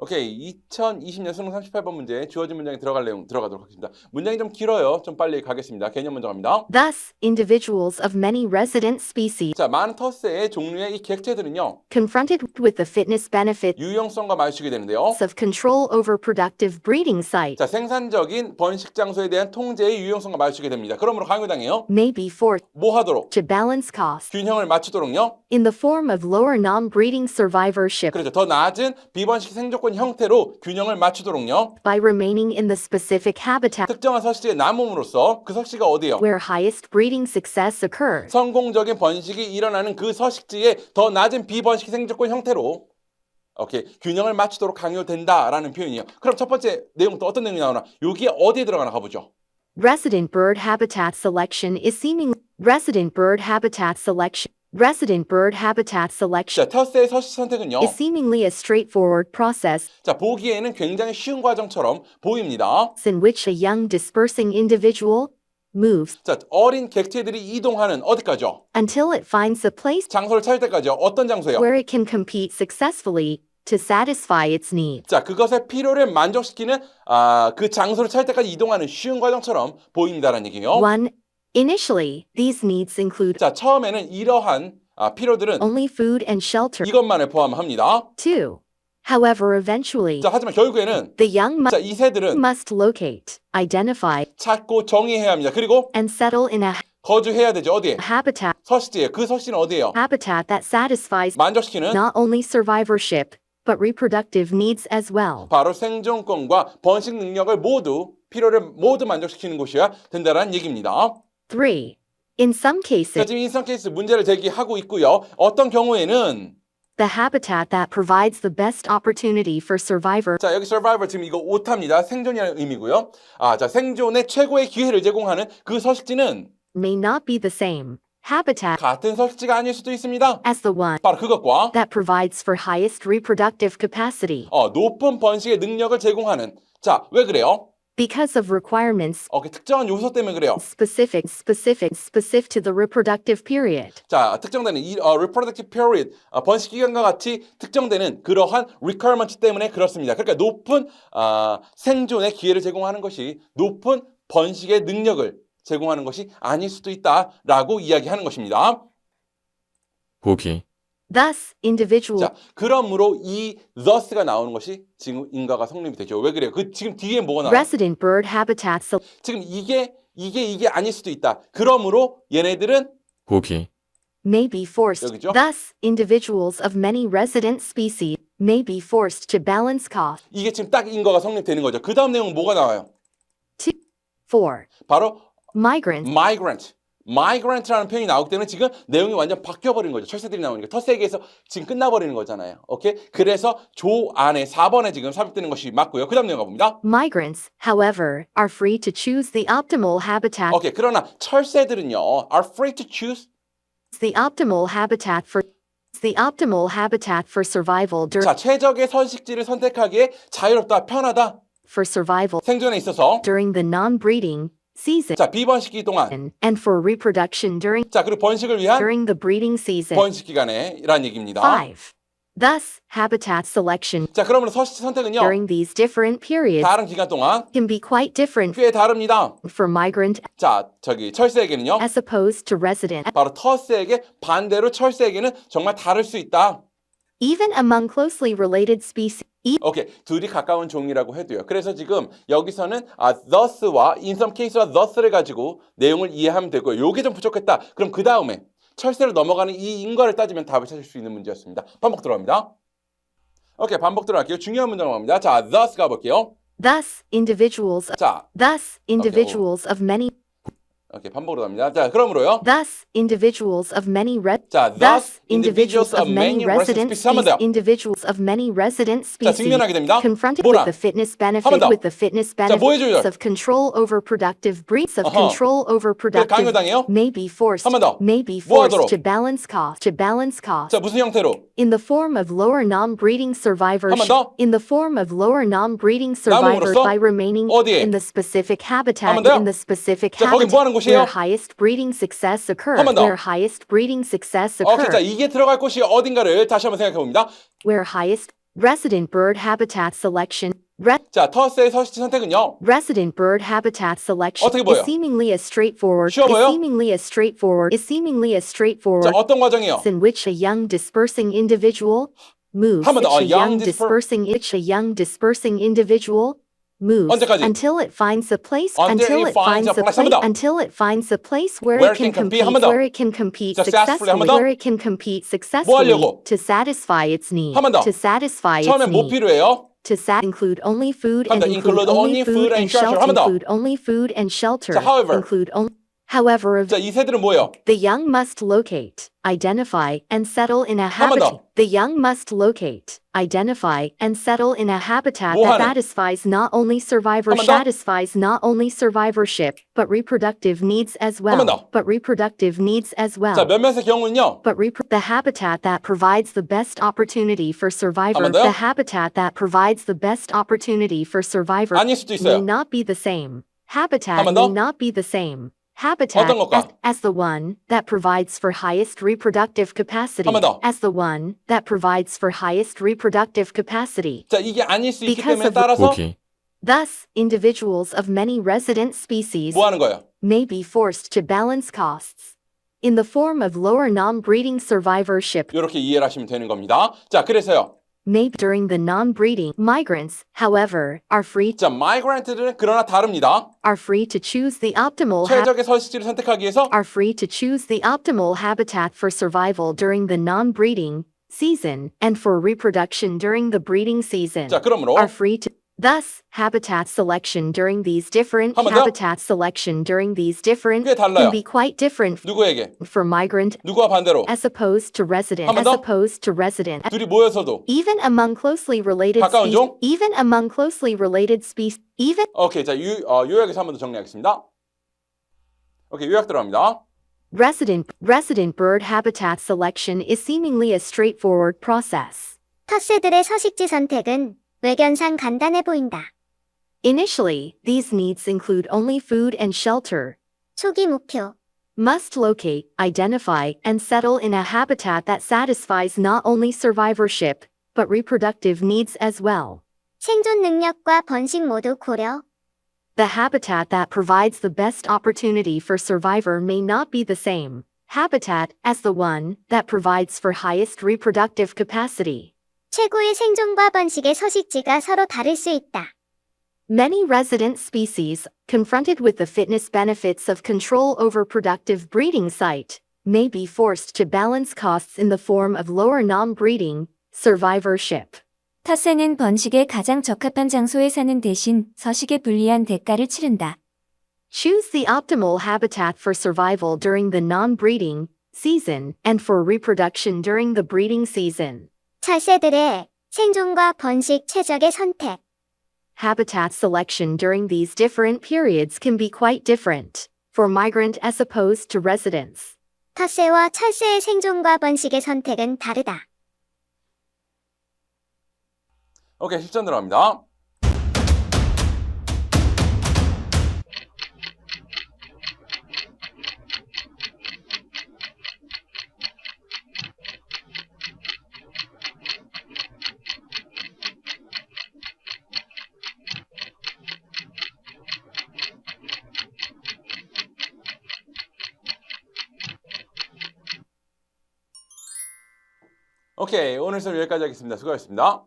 오케이, 2020년 수능 38번 문제 주어진 문장에 들어갈 내용 들어가도록 하겠습니다. 문장이 좀 길어요. 좀 빨리 가겠습니다. 개념 먼저 갑니다. Thus, individuals of many resident species 자, 많은 터스의 종류의 이 객체들은요. confronted with the fitness benefits 유용성과 마주치게 되는데요. of control over productive breeding sites 자, 생산적인 번식 장소에 대한 통제의 유용성과 마주치게 됩니다. 그러므로 강요당해요. may be forced 뭐 하도록? to balance costs 균형을 맞추도록요. in the form of lower non-breeding survivorship 그렇죠. 더 낮은 비번식 생존권 형태로 균형을 맞추도록요. by remaining in the specific habitat 특정한 서식지에 남음으로써 그 서식지가 어디예요? where highest breeding success occurs. 성공적인 번식이 일어나는 그 서식지에 더 낮은 비번식 생존권 형태로 오케이, 균형을 맞추도록 강요된다라는 표현이에요. 그럼 첫 번째 내용 또 어떤 내용이 나오나? 여기에 어디에 들어가나 가보죠. Resident bird habitat selection is resident bird habitat selection 자, 터스의 서식 선택은요. is seemingly a straightforward process 자, 보기에는 굉장히 쉬운 과정처럼 보입니다. in which a young dispersing individual moves 자, 어린 객체들이 이동하는 어디까지요? until it finds a place 장소를 찾을 때까지요. 어떤 장소예요? where it can compete successfully to satisfy its needs. 자, 그것의 필요를 만족시키는 그 장소를 찾을 때까지 이동하는 쉬운 과정처럼 보인다는 얘기예요. One, initially, these needs include 자, 처음에는 이러한 필요들은 only food and shelter. 이것만을 포함합니다. Two, however, eventually, 자, 하지만 결국에는 the young 자, 이 새들은 must locate, identify, 찾고 정의해야 합니다. 그리고 and settle in a 거주해야 되죠. 어디에? habitat 서식지에. 그 서식지는 어디예요? that satisfies 만족시키는 not only survivorship but reproductive needs as well. 바로 생존권과 번식 능력을 필요를 모두 만족시키는 곳이어야 된다는 얘기입니다. Three, in some 자, cases, 지금 인성 케이스 문제를 제기하고 있고요. 어떤 경우에는 the habitat that provides the best opportunity for survivor 자, 여기 survivor 지금 이거 오타입니다. 생존이라는 의미고요. 자, 생존의 최고의 기회를 제공하는 그 서식지는 may not be the same habitat 같은 서식지가 아닐 수도 있습니다. as the one 바로 그것과 that provides for highest reproductive capacity 높은 번식의 능력을 제공하는. 자, 왜 그래요? because of requirements 특정한 요소 때문에 그래요. specific to the reproductive period. 자, 특정되는 이 reproductive period, 번식 기간과 같이 특정되는 그러한 requirement 때문에 그렇습니다. 그러니까 높은 생존의 기회를 제공하는 것이 높은 번식의 능력을 제공하는 것이 아닐 수도 있다라고 이야기하는 것입니다. 보기 Thus, individual 자, 그러므로 이 thus가 나오는 것이 지금 인과가 성립이 되죠. 왜 그래요? 지금 뒤에 뭐가 나와요? resident bird habitat 지금 이게 아닐 수도 있다. 그러므로 얘네들은 보기 may be forced. 여기죠? Thus, individuals of many resident species may be forced to balance costs. 이게 지금 딱 인과가 성립되는 거죠. 그 다음 내용은 뭐가 나와요? 4. 바로 Migrants migrant라는 표현이 나오기 때문에 지금 내용이 완전 바뀌어버린 거죠. 철새들이 나오니까 텃세기에서 지금 끝나버리는 거잖아요. 오케이? 그래서 조 안에 4번에 지금 삽입되는 것이 맞고요. 그 다음 내용 가봅니다. Migrants, however, are free to choose the optimal habitat. 오케이. 그러나 철새들은요. are free to choose. The optimal habitat for survival 자, 최적의 서식지를 선택하기에 자유롭다, 편하다. 생존에 있어서 during the non-breeding season. 자, 비번식기 동안 And for reproduction 자, 그리고 번식을 위한 during the breeding season. 번식 기간에 이란 얘기입니다. 5. Thus, habitat selection 자, 그러면 서식지 선택은요. during these different periods 다른 기간 동안 can be quite different 꽤 다릅니다. for migrant 자, 철새에게는요. as opposed to resident. 바로 터스에게 반대로 철새에게는 정말 다를 수 있다. Even among closely related species. 오케이, 둘이 가까운 종이라고 해도요. 그래서 지금 여기서는 thus와 in some case와 thus를 가지고 내용을 이해하면 되고요. 요게 좀 부족했다. 그럼 그 다음에 철새로 넘어가는 이 인과를 따지면 답을 찾을 수 있는 문제였습니다. 반복 들어갑니다. 오케이, 반복 들어갈게요. 중요한 문장 갑니다. 자, thus 가볼게요. Thus, individuals of many. 오케이, 반복으로 갑니다. 자, 그러므로요. Thus, individuals of many 자, thus individuals of many resident species. 한번 더요. Individuals of many resident 자, species 직면하게 됩니다. confronted 뭐라? with the fitness 한번 benefit 더. 자, 뭐 해줘요? of control over productive breeds of 어허. control over productive 강요당해요? may be forced 한번 더. to 하도록? balance cost 자, 무슨 형태로? in the form of lower non-breeding survivors 한번 더. in the form of lower non-breeding survivors 남음으로써? by remaining 어디에? in the specific habitat 한번 더요. in the specific 자, 거기 뭐 하는 habitat 곳이에요? where highest breeding success occurs 한번 더. where highest breeding success 오케이, 자, occurs 이게 들어갈 곳이 어딘가를 다시 한번 생각해 봅니다. where highest Resident bird habitat selection. 자, 터스의 서식지 선택은요. Resident bird habitat selection 어떻게 보여? is seemingly as straightforward. 쉬워 보여? Is seemingly as 자, straightforward 어떤 과정이요? in which a young dispersing individual moves. 한 번 더. A young dispersing individual moves 언제까지? until it finds a place Until it finds a place. 한 번 더. until it finds a place where Where it can it can compete. compete 한 번 더. where it can compete Successfully. 한 번 더. where it can compete 뭐 successfully 하려고? to satisfy its need 한 번 더. to satisfy its 처음에 뭐 need 필요해요? include only food 한 and 번 더. Include only food and shelter. 한 번 더. include only food and shelter 자, however. however 자, 이 새들은 뭐예요? the young must locate, identify, and settle in a 한 번 더. habitat. The young must locate, identify, and settle in a habitat 뭐 that 하는? satisfies not only 한 번 더. survivorship, but reproductive needs as 한 번 well. 자, 몇몇의 경우는요. The habitat that provides the best opportunity for survivor. 번 더요. The habitat that provides the best opportunity for survivor 아닐 수도 may 있어요. not be the same. Habitat 번 더. may not be the same. Habitat 어떤 것과? as the one that provides for highest reproductive capacity. 번 더. As the one that provides for highest reproductive capacity. 자, 이게 아닐 수 있기 Because 때문에 of the- 따라서 보기, Thus, individuals of many resident species 뭐 하는 거예요? may be forced to balance costs in the form of lower non-breeding survivorship. 이렇게 이해를 하시면 되는 겁니다. 자, 그래서요. Maybe during the non-breeding, migrants, however, are free 자, 마이그란트들은 그러나 다릅니다. to choose the optimal 최적의 서식지를 선택하기 위해서 habitat for survival during the non-breeding season and for reproduction during the breeding season. 자, 그러므로 Thus, habitat selection during these different 한번 더. 꽤 달라요. can be quite different 누구에게? for migrant 누구와 반대로? as opposed to resident. 한번 더. 둘이 모여서도 Even among closely related 가까운 종? species, even 오케이, 자, 요약에서 한 번 더 정리하겠습니다. 오케이, 요약 들어갑니다. resident bird habitat selection is seemingly a straightforward process. 텃새들의 서식지 선택은 외견상 간단해 보인다. Initially, these needs include only food and shelter. 초기 목표, Must locate, identify, and settle in a habitat that satisfies not only survivorship, but reproductive needs as well. 생존 능력과 번식 모두 고려. The habitat that provides the best opportunity for survivor may not be the same habitat as the one that provides for highest reproductive capacity. 최고의 생존과 번식의 서식지가 서로 다를 수 있다. Many resident species, confronted with the fitness benefits of control over productive breeding site, may be forced to balance costs in the form of lower non-breeding survivorship. 텃새는 번식에 가장 적합한 장소에 사는 대신 서식에 불리한 대가를 치른다. Choose the optimal habitat for survival during the non-breeding season and for reproduction during the breeding season. 찰새들의 생존과 번식 최적의 선택. Habitat selection during these different periods can be quite different for migrant as opposed to residents. 텃새와 찰새의 생존과 번식의 선택은 다르다. 오케이, 실전 들어갑니다. 오케이, 오늘 수업 여기까지 하겠습니다. 수고하셨습니다.